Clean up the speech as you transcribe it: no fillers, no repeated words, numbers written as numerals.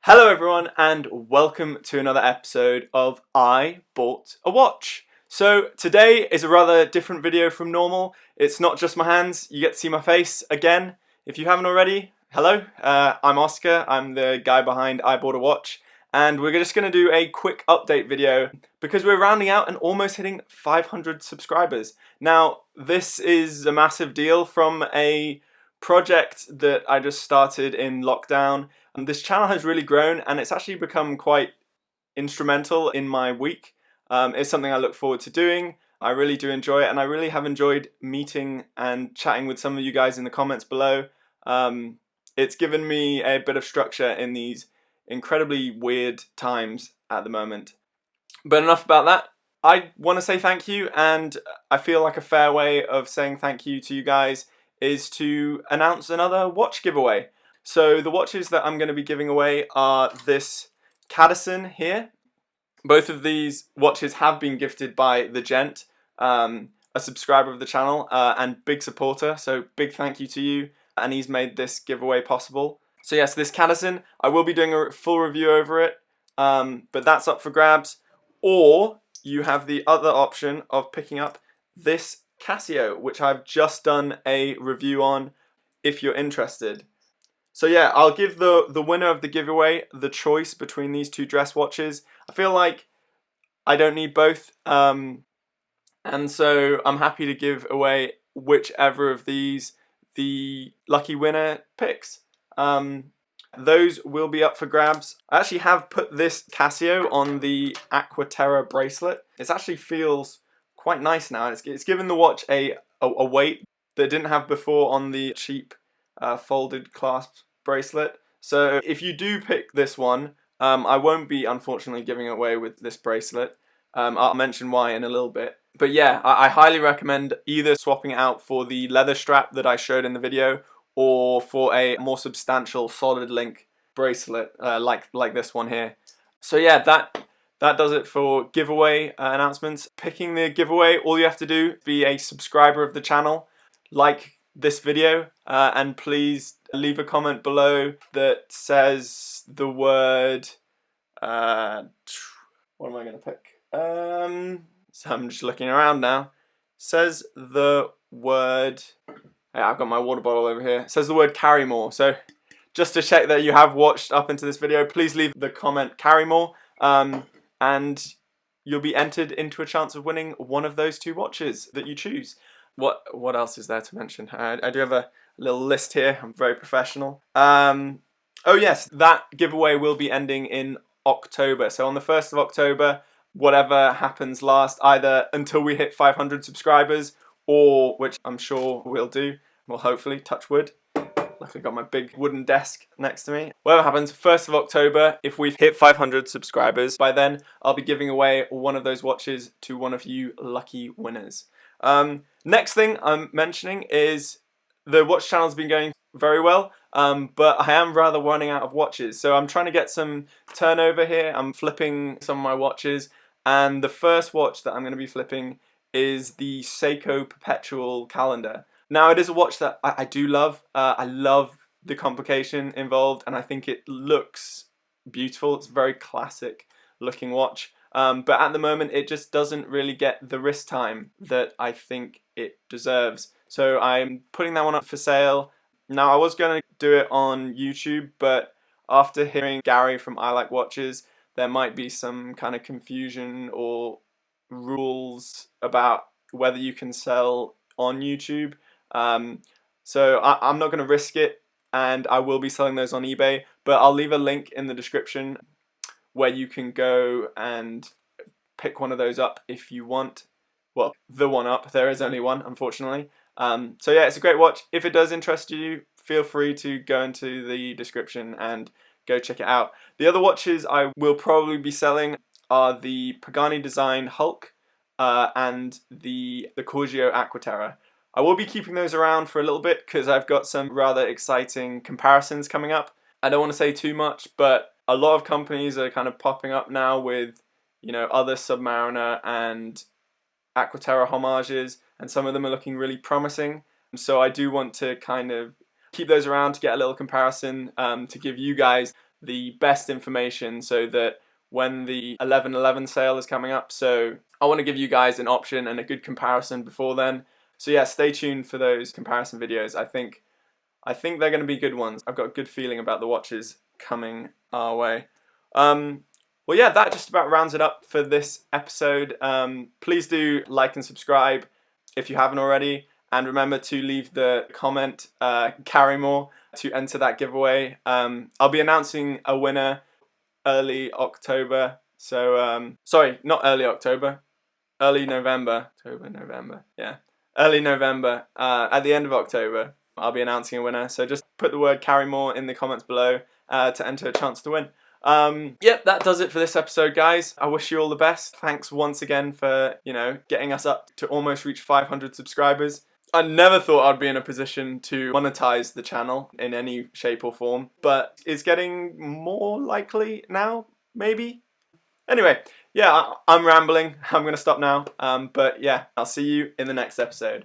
Hello everyone and welcome to another episode of I Bought a Watch. So today is a rather different video from normal. It's not just my hands, you get to see my face again. If you haven't already, hello, I'm Oscar, I'm the guy behind I Bought a Watch, and we're just going to do a quick update video because we're rounding out and almost hitting 500 subscribers. Now this is a massive deal from a project that I just started in lockdown. And this channel has really grown and it's actually become quite instrumental in my week. It's something I look forward to doing. I really do enjoy it and I really have enjoyed meeting and chatting with some of you guys in the comments below. It's given me a bit of structure in these incredibly weird times at the moment. But enough about that. I want to say thank you, and I feel like a fair way of saying thank you to you guys is to announce another watch giveaway. So the watches that I'm going to be giving away are this Cadisen here. Both of these watches have been gifted by the gent, a subscriber of the channel and big supporter, so big thank you to you, and he's made this giveaway possible. So yes, this Cadisen, I will be doing a full review over it, but that's up for grabs. Or you have the other option of picking up this Casio, which I've just done a review on if you're interested. So yeah, I'll give the winner of the giveaway the choice between these two dress watches. I feel like I don't need both, and so I'm happy to give away whichever of these the lucky winner picks. Those will be up for grabs. I actually have put this Casio on the Aqua Terra bracelet. It actually feels quite nice now. It's given the watch a weight that it didn't have before on the cheap folded clasp bracelet. So if you do pick this one, I won't be unfortunately giving it away with this bracelet. I'll mention why in a little bit. But yeah, I highly recommend either swapping it out for the leather strap that I showed in the video or for a more substantial solid link bracelet like this one here. So yeah, that does it for giveaway announcements. Picking the giveaway, all you have to do is be a subscriber of the channel, like this video, and please leave a comment below that says the word what am I going to pick? So I'm just looking around now. Says the word, I've got my water bottle over here. It says the word carry more. So just to check that you have watched up into this video, please leave the comment carry more, and you'll be entered into a chance of winning one of those two watches that you choose. What else is there to mention? I do have a little list here. I'm very professional. Oh yes, that giveaway will be ending in October. So on the 1st of October, whatever happens last, either until we hit 500 subscribers, or, which I'm sure we'll do, well hopefully, touch wood. Like I've got my big wooden desk next to me. Whatever happens, 1st of October, if we've hit 500 subscribers, by then I'll be giving away one of those watches to one of you lucky winners. Next thing I'm mentioning is the watch channel's been going very well, but I am rather running out of watches. So I'm trying to get some turnover here. I'm flipping some of my watches, and the first watch that I'm going to be flipping is the Seiko Perpetual calendar. Now it is a watch that I do love. I love the complication involved, and I think it looks beautiful. It's a very classic looking watch. But at the moment it just doesn't really get the wrist time that I think it deserves. So I'm putting that one up for sale. Now I was going to do it on YouTube, but after hearing Gary from I Like Watches, there might be some kind of confusion or rules about whether you can sell on YouTube. So I'm not going to risk it, and I will be selling those on eBay, but I'll leave a link in the description where you can go and pick one of those up if you want. Well, the one up. There is only one, unfortunately. So yeah, it's a great watch. If it does interest you, feel free to go into the description and go check it out. The other watches I will probably be selling are the Pagani Design Hulk and the Corgeut Aqua Terra. I will be keeping those around for a little bit because I've got some rather exciting comparisons coming up. I don't want to say too much, but a lot of companies are kind of popping up now with, you know, other Submariner and Aqua Terra homages, and some of them are looking really promising. So I do want to kind of keep those around to get a little comparison, to give you guys the best information so that when the 11/11 sale is coming up, so I want to give you guys an option and a good comparison before then. So yeah, stay tuned for those comparison videos. I think they're going to be good ones. I've got a good feeling about the watches coming our way. Well, yeah, that just about rounds it up for this episode. Please do like and subscribe if you haven't already, and remember to leave the comment carry more to enter that giveaway. I'll be announcing a winner early October. So sorry, not early October, early November. November, yeah, early November. At the end of October, I'll be announcing a winner. So just put the word carry more in the comments below to enter a chance to win. Yep, that does it for this episode, guys. I wish you all the best. Thanks once again for, getting us up to almost reach 500 subscribers. I never thought I'd be in a position to monetize the channel in any shape or form, but it's getting more likely now, maybe? Anyway, yeah, I'm rambling. I'm going to stop now. But yeah, I'll see you in the next episode.